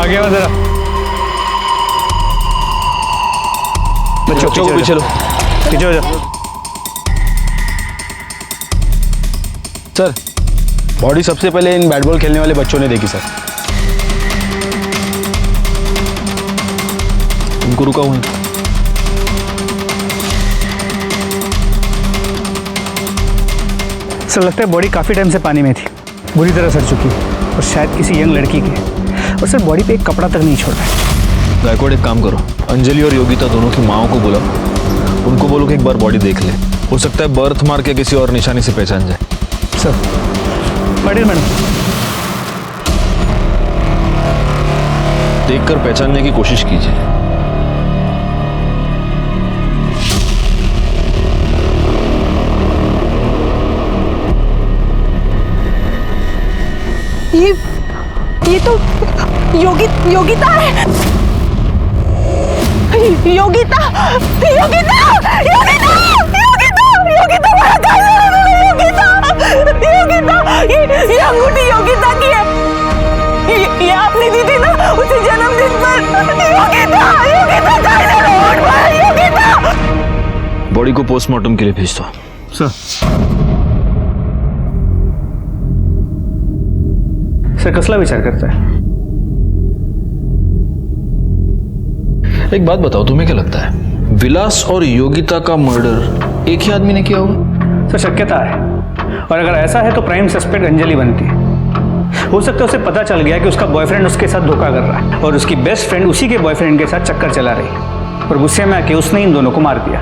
आगे आओ जरा। बच्चों को पीछे लो। पीछे हो जाओ। सर बॉडी सबसे पहले इन बैट बॉल खेलने वाले बच्चों ने देखी सर। उनको रुका हुआ है। सर लगता है बॉडी काफ़ी टाइम से पानी में थी, बुरी तरह सड़ चुकी और शायद किसी यंग लड़की की। और सर बॉडी पे एक कपड़ा तक नहीं छोड़ रहा है। गायकवाड़ एक काम करो, अंजलि और योगिता दोनों की माओं को बुलाओ, उनको बोलो कि एक बार बॉडी देख ले, हो सकता है बर्थ मार के किसी और निशानी से पहचान जाए। सर मैडम देखकर पहचानने की कोशिश कीजिए। योगिता है। योगिता योगिता योगिता योगिता मेरा घर योगिता योगिता ये अंगूठी योगिता की है। ये आपने दी थी ना उसे जन्मदिन पर। योगिता योगिता योगिता। बॉडी को पोस्टमार्टम के लिए भेज दो। सर कसला विचार करता है? एक बात बताओ, तुम्हें क्या लगता है विलास और योगिता का मर्डर एक ही आदमी ने किया होगा? सर शक्यता है, और अगर ऐसा है तो प्राइम सस्पेक्ट अंजलि बनती है। हो सकता है उसे पता चल गया कि उसका बॉयफ्रेंड उसके साथ धोखा कर रहा है और उसकी बेस्ट फ्रेंड उसी के बॉयफ्रेंड के साथ चक्कर चला रही है, और गुस्से में आके उसने इन दोनों को मार दिया।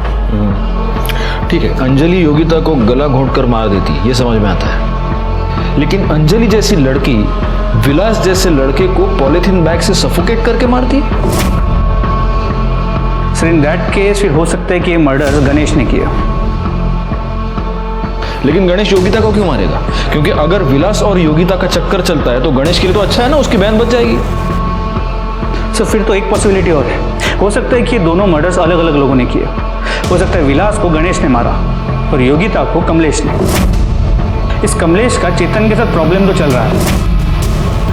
ठीक है, अंजलि योगिता को गला घोंटकर मार देती, ये समझ में आता है, लेकिन अंजलि जैसी लड़की विलास जैसे लड़के को पॉलिथीन बैग से सफोकेट करके मारती। सर इन दैट केस फिर हो सकता है कि ये मर्डर गणेश ने किया। लेकिन गणेश योगिता को क्यों मारेगा? क्योंकि अगर विलास और योगिता का चक्कर चलता है तो गणेश के लिए तो अच्छा है ना, उसकी बहन बच जाएगी। सर फिर तो एक पॉसिबिलिटी और है, हो सकता है कि ये दोनों मर्डर्स अलग अलग लोगों ने किए। हो सकता है विलास को गणेश ने मारा और योगिता को कमलेश ने। इस कमलेश का चेतन के साथ प्रॉब्लम तो चल रहा है,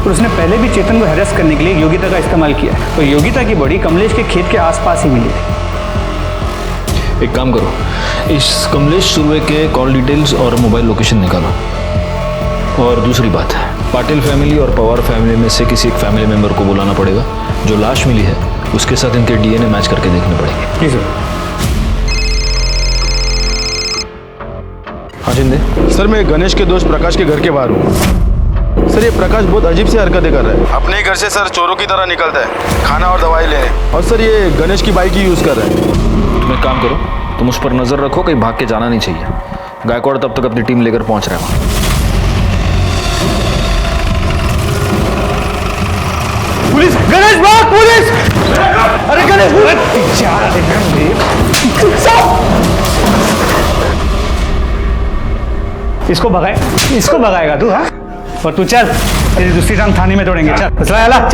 और उसने पहले भी चेतन को हैरेस करने के लिए योगिता का इस्तेमाल किया, तो योगिता की बॉडी कमलेश के खेत के आसपास ही मिली थी। एक काम करो, इस कमलेश सुरवे के कॉल डिटेल्स और मोबाइल लोकेशन निकालो। और दूसरी बात है, पाटिल फैमिली और पवार फैमिली में से किसी एक फैमिली मेंबर को बुलाना पड़ेगा। जो लाश मिली है उसके साथ इनके डीएनए मैच करके देखने पड़ेंगे। जी सर। हाँ शिंदे। सर मैं गणेश के दोस्त प्रकाश के घर के बाहर हूँ। सर ये प्रकाश बहुत अजीब सी हरकतें कर रहा है। अपने ही घर से सर चोरों की तरह निकलता है, खाना और दवाई लेने, और सर ये गणेश की बाइक ही यूज कर रहा है। तुम एक काम करो, तुम उस पर नजर रखो, कहीं भाग के जाना नहीं चाहिए। गायकवाड़ तब तक अपनी टीम लेकर पहुंच रहा है वहां। पुलिस! गणेश भाग! पुलिस! अरे गणेश! इसको भगाएगा तू? हाँ, और तू चल, तेरी दूसरी टांग थाने में तोड़ेंगे। चल चल रहा।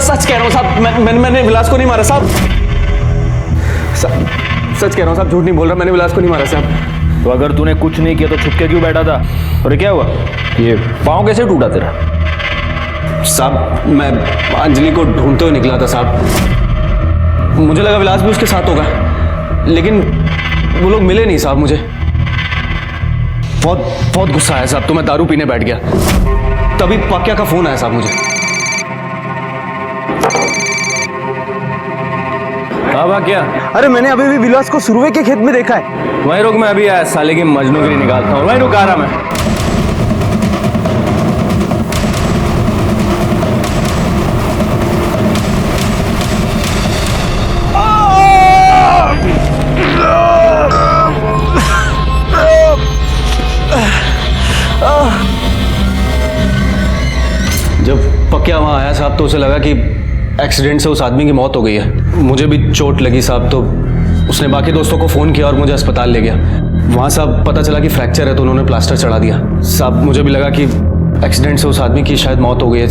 सच कह रहा हूँ साहब, मैंने विलास को नहीं मारा साहब। सच कह रहा हूँ साहब, झूठ नहीं बोल रहा, मैंने विलास को नहीं मारा साहब। तो अगर तूने कुछ नहीं किया तो छुपके क्यों बैठा था? और ये क्या हुआ? ये पाँव कैसे टूटा तेरा? साहब मैं अंजलि को ढूंढते हुए निकला था साहब, मुझे लगा विलास भी उसके साथ होगा, लेकिन वो लोग मिले नहीं साहब। मुझे बहुत गुस्सा आया साहब, तो मैं दारू पीने बैठ गया, तभी पाक्या का फोन आया साहब मुझे। हाँ क्या? अरे मैंने अभी भी विलास को सुरवे के खेत में देखा है। वहीं रुक, मैं अभी आया, साले की मजनूगिरी निकालता हूँ। वहीं रुक, आ रहा मैं। जब पक्या वहां आया साहब तो उसे लगा कि एक्सीडेंट से उस आदमी की मौत हो गई है। मुझे भी चोट लगी साहब, तो उसने बाकी दोस्तों को फ़ोन किया और मुझे अस्पताल ले गया। वहाँ साहब पता चला कि फ्रैक्चर है, तो उन्होंने प्लास्टर चढ़ा दिया। साहब मुझे भी लगा कि एक्सीडेंट से उस आदमी की शायद मौत हो गई है,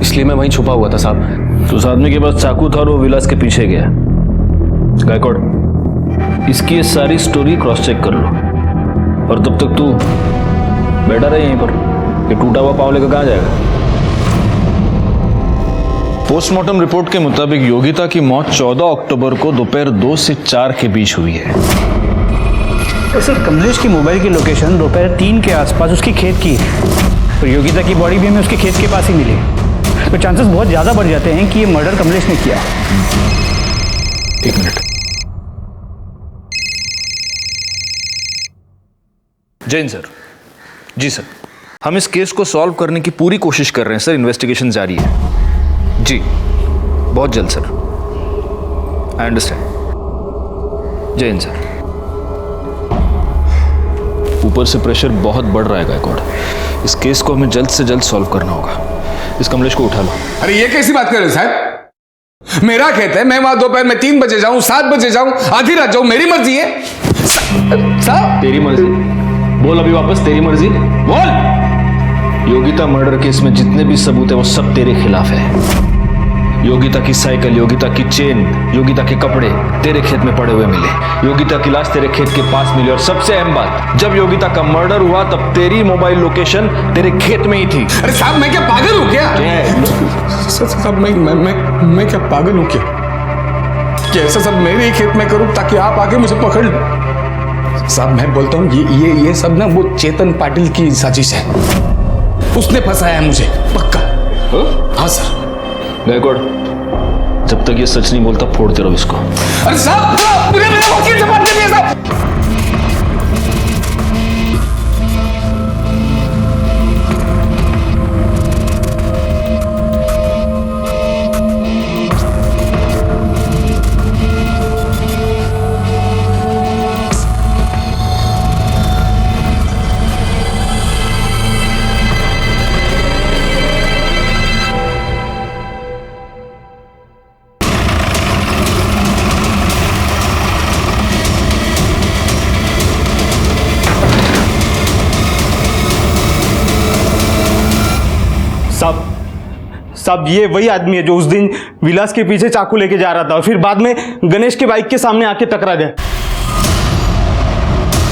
इसलिए मैं वहीं छुपा हुआ था साहब। तो उस आदमी के पास चाकू था और वो विलास के पीछे गया। गायकवाड़, इसकी ये सारी स्टोरी क्रॉस चेक कर लो, और तब तक तू बैठा रहे यहीं पर। ये टूटा हुआ पाँव लेकर कहाँ जाएगा? पोस्टमार्टम रिपोर्ट के मुताबिक योगिता की मौत 14 अक्टूबर को दोपहर 2 से 4 के बीच हुई है। तो सर कमलेश की मोबाइल की लोकेशन दोपहर 3 के आसपास उसकी खेत की है, और योगिता की बॉडी भी हमें उसके खेत के पास ही मिली, तो चांसेस बहुत ज़्यादा बढ़ जाते हैं कि ये मर्डर कमलेश ने किया। एक मिनट। जैन सर। जी सर, हम इस केस को सॉल्व करने की पूरी कोशिश कर रहे हैं सर, इन्वेस्टिगेशन जारी है। जी बहुत जल्द सर। I understand. जय हिंद सर। ऊपर से प्रेशर बहुत बढ़ रहा है गायकवाड़, इस केस को हमें जल्द से जल्द सॉल्व करना होगा। इस कमलेश को उठा लो। अरे ये कैसी बात कर रहे हो साहब? मेरा खेत है, मैं वहां दोपहर में 3 बजे जाऊं, 7 बजे जाऊं, आधी रात जाऊं, मेरी मर्जी है। साहब तेरी मर्जी, बोल अभी वापस, तेरी मर्जी बोल। योगिता मर्डर केस में जितने भी सबूत है वो सब तेरे खिलाफ है। योगिता की साइकिल, योगिता की चेन, योगिता के कपड़े तेरे खेत में पड़े हुए मिले, योगिता की लाश तेरे खेत के पास मिली, और सबसे अहम बात, जब योगिता का मर्डर हुआ तब तेरी मोबाइल लोकेशन तेरे खेत में ही थी। अरे साहब मैं क्या पागल हूँ क्या? साहब मैं क्या पागल हूँ क्या? ऐसा सब मेरे ही खेत में करूँ ताकि आप आके मुझे पकड़ लो? साहब मैं बोलता हूँ ये सब ना वो चेतन पाटिल की साजिश है, उसने फंसाया है मुझे पक्का। हाँ सर। गायकवाड़, जब तक ये सच नहीं बोलता फोड़ते रहो इसको। अरे साहब मुझे मेरे वकील से बात करनी है साहब। साहब ये वही आदमी है जो उस दिन विलास के पीछे चाकू लेके जा रहा था और फिर बाद में गणेश के बाइक के सामने आके टकरा गया।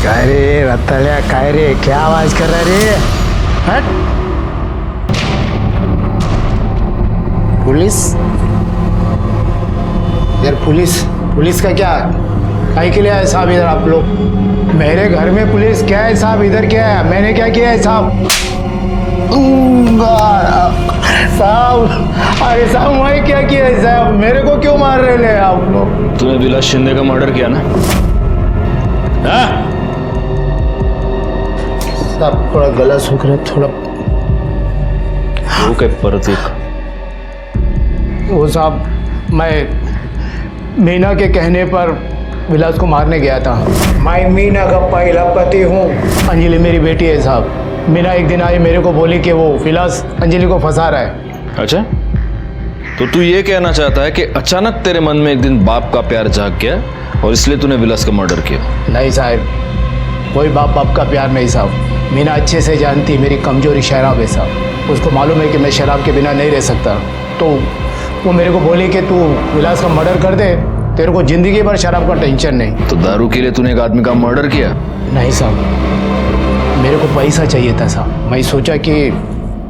काय रे रत्तल्या, काय रे, क्या आवाज कर रहा रे? हट। पुलिस यार, पुलिस का क्या? काहे के लिए आए साहब इधर आप लोग? मेरे घर में पुलिस क्या है साहब? इधर क्या है? मैंने क्या किया है साहब? साहब, अरे साहब मैं क्या किया है साहब? मेरे को क्यों मार रहे हैं आप लोग? तूने विलास शिंदे का मर्डर किया ना? हाँ? साहब थोड़ा गला सूख रहा है, थोड़ा। वो क्या प्रतीक? वो साहब मैं मीना के कहने पर विलास को मारने गया था। मैं मीना का पहला पति हूँ। अंजलि मेरी बेटी है साहब। मीना एक दिन आई, मेरे को बोली कि वो विलास अंजलि को फंसा रहा है। अच्छा, तो तू ये कहना चाहता है कि अचानक तेरे मन में एक दिन बाप का प्यार जाग गया और इसलिए तूने विलास का मर्डर किया? नहीं साहब, कोई बाप का प्यार नहीं साहब। मीना अच्छे से जानती मेरी कमजोरी शराब है साहब। उसको मालूम है कि मैं शराब के बिना नहीं रह सकता, तो वो मेरे को बोली कि तू विलास का मर्डर कर दे, तेरे को जिंदगी भर शराब का टेंशन नहीं। तो दारू के लिए तूने एक आदमी का मर्डर किया? नहीं साहब, मेरे को पैसा चाहिए था साहब। मैं सोचा कि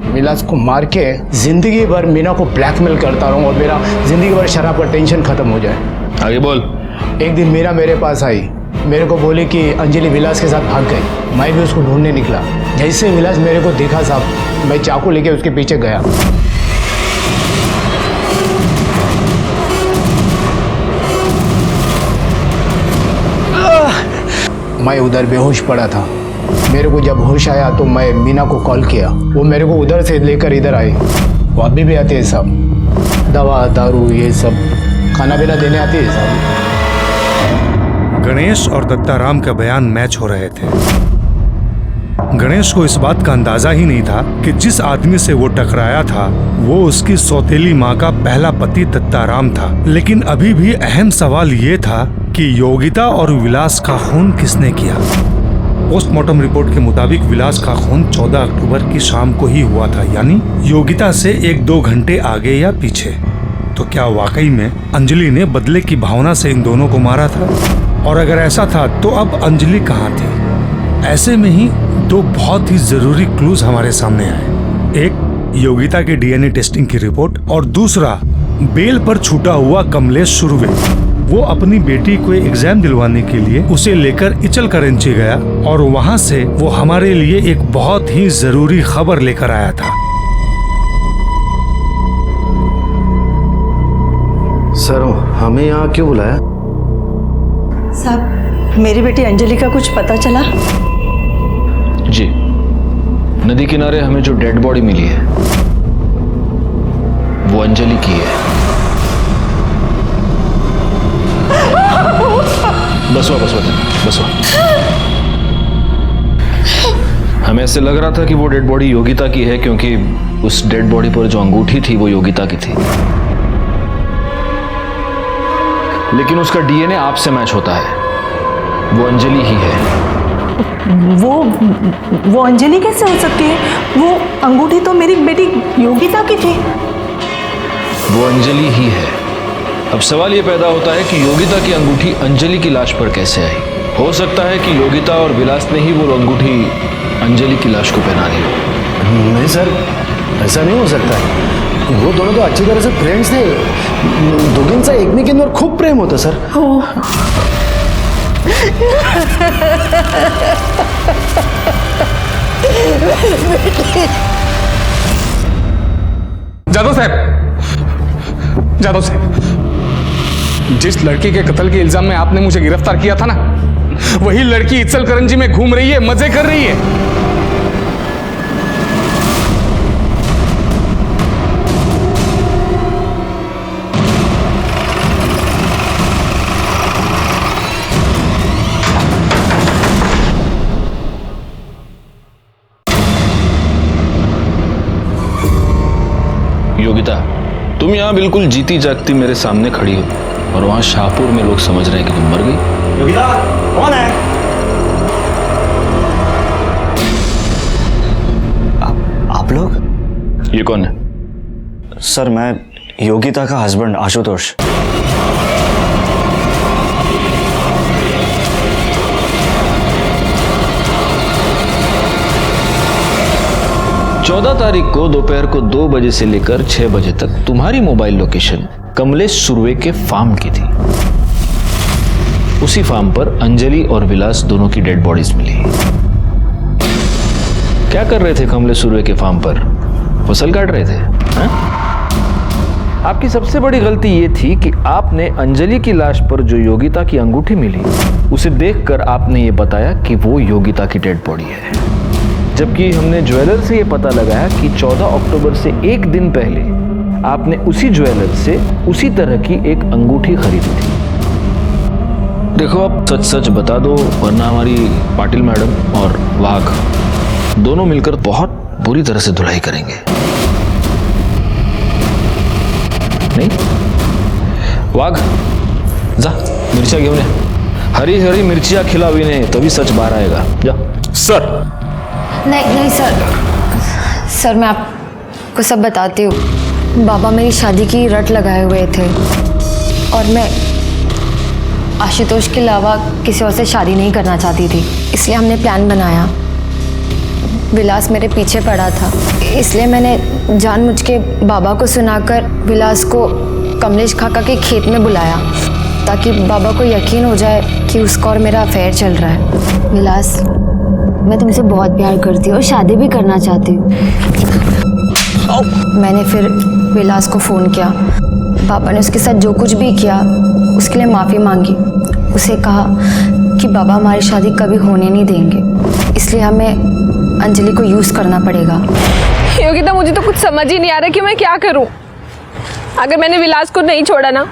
विलास को मार के जिंदगी भर मीना को ब्लैकमेल करता रहूं और मेरा जिंदगी भर शराब का टेंशन खत्म हो जाए। आगे बोल। एक दिन मीना मेरे पास आई, मेरे को बोली कि अंजलि विलास के साथ भाग गई। मैं भी उसको ढूंढने निकला। जैसे विलास मेरे को देखा साहब, मैं चाकू लेके उसके पीछे गया। मैं उधर बेहोश पड़ा था। मेरे को जब होश आया तो मैं मीना को कॉल किया। वो मेरे को उधर से लेकर इधर आई। वो अभी भी आते हैं साहब, दवा दारू ये सब खाना पीना देने आती है साहब। गणेश और दत्ताराम का बयान मैच हो रहे थे। गणेश को इस बात का अंदाजा ही नहीं था कि जिस आदमी से वो टकराया था वो उसकी सौतेली माँ का पहला पति दत्ताराम था। लेकिन अभी भी अहम सवाल ये था कि योगिता और विलास का खून किसने किया। पोस्टमार्टम रिपोर्ट के मुताबिक विलास का खून 14 अक्टूबर की शाम को ही हुआ था, यानी योगिता से 1-2 घंटे आगे या पीछे। तो क्या वाकई में अंजलि ने बदले की भावना से इन दोनों को मारा था? और अगर ऐसा था तो अब अंजलि कहाँ थी? ऐसे में ही 2 बहुत ही जरूरी क्लूज हमारे सामने आए। एक योगिता के डीएनए टेस्टिंग की रिपोर्ट और दूसरा बेल पर छूटा हुआ कमलेश सुरवे। वो अपनी बेटी को एग्जाम दिलवाने के लिए उसे लेकर इचलकरंजी गया और वहाँ से वो हमारे लिए एक बहुत ही जरूरी खबर लेकर आया था। सर, हमें यहाँ क्यों बुलाया? साहब, मेरी बेटी अंजलि का कुछ पता चला? जी, नदी किनारे हमें जो डेड बॉडी मिली है वो अंजलि की है। बसवा बसवा। हमें ऐसे लग रहा था कि वो डेड बॉडी योगिता की है क्योंकि उस डेड बॉडी पर जो अंगूठी थी वो योगिता की थी, लेकिन उसका डीएनए आपसे मैच होता है। वो अंजलि ही है। वो अंजलि कैसे हो सकती है? वो अंगूठी तो मेरी बेटी योगिता की थी। वो अंजलि ही है। अब सवाल ये पैदा होता है कि योगिता की अंगूठी अंजलि की लाश पर कैसे आई? हो सकता है कि योगिता और विलास ने ही वो अंगूठी अंजलि की लाश को पहना ली हो। नहीं सर, ऐसा नहीं हो सकता है। वो दोनों तो अच्छी तरह से फ्रेंड्स थे। दोघींचा एकमेकींवर खूप प्रेम होतं सर। जादव साहब, जिस लड़की के कत्ल के इल्जाम में आपने मुझे गिरफ्तार किया था ना, वही लड़की इचलकरंजी में घूम रही है, मजे कर रही है। योगिता, तुम यहाँ बिल्कुल जीती जागती मेरे सामने खड़ी हो और वहां शाहपुर में लोग समझ रहे हैं कि तुम मर गई। योगिता, कौन है? आप लोग? ये कौन है? सर, मैं योगिता का हस्बैंड आशुतोष। 14 तारीख को दोपहर को 2 बजे से लेकर 6 बजे तक तुम्हारी मोबाइल लोकेशन कमलेश सुरवे के फार्म की थी। उसी फार्म पर अंजलि और विलास दोनों की डेड बॉडीज मिली। क्या कर रहे थे कमलेश सुरवे के फार्म पर? फसल काट रहे थे? हा? आपकी सबसे बड़ी गलती यह थी कि आपने अंजलि की लाश पर जो योगिता की अंगूठी मिली उसे देखकर आपने ये बताया कि वो योगिता की डेड बॉडी है, जबकि हमने ज्वेलर से ये पता लगाया कि 14 अक्टूबर से एक दिन पहले आपने उसी ज्वेलर से उसी तरह की एक अंगूठी खरीदी थी। देखो, अब सच सच बता दो, वरना हमारी पाटिल मैडम और वाघ दोनों मिलकर बहुत बुरी तरह से धुलाई करेंगे। नहीं वाघ, जा मिर्चिया घेऊन ये। हरी हरी मिर्चिया खिलावीने तभी सच बाहर आएगा। जा। सर। नहीं सर, मैं आपको सब बताती हूँ। बाबा मेरी शादी की रट लगाए हुए थे और मैं आशुतोष के अलावा किसी और से शादी नहीं करना चाहती थी। इसलिए हमने प्लान बनाया। विलास मेरे पीछे पड़ा था, इसलिए मैंने जानबूझ के बाबा को सुनाकर विलास को कमलेश काका के खेत में बुलाया ताकि बाबा को यकीन हो जाए कि उसका और मेरा अफेयर चल रहा है। विलास, मैं तुमसे बहुत प्यार करती हूँ और शादी भी करना चाहती हूँ। मैंने फिर विलास को फ़ोन किया। पापा ने उसके साथ जो कुछ भी किया उसके लिए माफ़ी मांगी। उसे कहा कि बाबा हमारी शादी कभी होने नहीं देंगे, इसलिए हमें अंजलि को यूज़ करना पड़ेगा। योगिता, मुझे तो कुछ समझ ही नहीं आ रहा कि मैं क्या करूं। अगर मैंने विलास को नहीं छोड़ा ना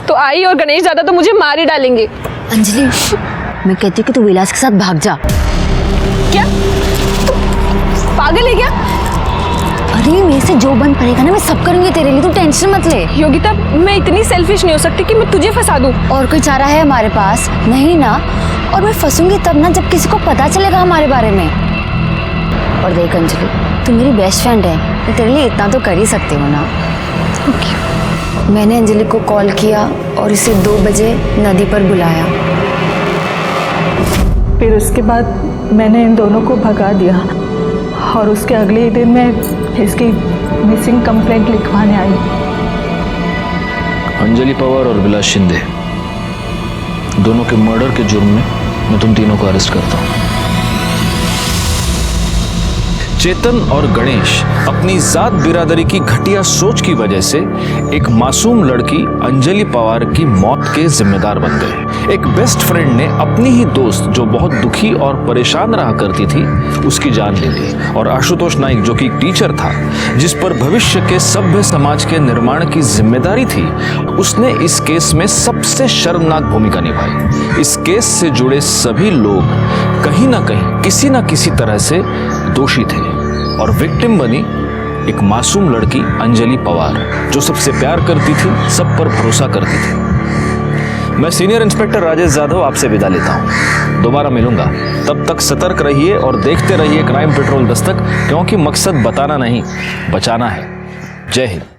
तो आई और गणेश दादा तो मुझे मार ही डालेंगे। अंजलि, मैं कहती हूँ कि तू विलास के साथ भाग जा। क्या तू पागल है क्या? अरे मेरे से जो बन पड़ेगा ना मैं सब करूंगी तेरे लिए, तू टेंशन मत ले। योगिता, मैं इतनी सेल्फिश नहीं हो सकती कि मैं तुझे फंसा दूं। और कोई चारा है हमारे पास? नहीं ना। और मैं फंसूंगी तब ना जब किसी को पता चलेगा हमारे बारे में। और देख अंजलि, तू मेरी बेस्ट फ्रेंड है, मैं तेरे लिए इतना तो कर ही सकती हूँ ना। मैंने अंजलि को कॉल किया और इसे 2 बजे नदी पर बुलाया। फिर उसके बाद मैंने इन दोनों को भगा दिया और उसके अगले ही दिन मैं इसकी मिसिंग कंप्लेंट लिखवाने आई। अंजलि पवार और विलास शिंदे दोनों के मर्डर के जुर्म में मैं तुम तीनों को अरेस्ट करता हूं। चेतन और गणेश अपनी जात बिरादरी की घटिया सोच की वजह से एक मासूम लड़की अंजलि पवार की मौत के जिम्मेदार बन गए। एक बेस्ट फ्रेंड ने अपनी ही दोस्त जो बहुत दुखी और परेशान रहा करती थी उसकी जान ले ली, और आशुतोष नाइक जो कि टीचर था जिस पर भविष्य के सभ्य समाज के निर्माण की जिम्मेदारी थी, उसने इस केस में सबसे शर्मनाक भूमिका निभाई। इस केस से जुड़े सभी लोग कहीं ना कहीं किसी ना किसी तरह से दोषी थे और विक्टिम बनी एक मासूम लड़की अंजलि पवार जो सबसे प्यार करती थी, सब पर भरोसा करती थी। मैं सीनियर इंस्पेक्टर राजेश यादव आपसे विदा लेता हूँ। दोबारा मिलूंगा, तब तक सतर्क रहिए और देखते रहिए क्राइम पेट्रोल दस्तक, क्योंकि मकसद बताना नहीं, बचाना है। जय हिंद।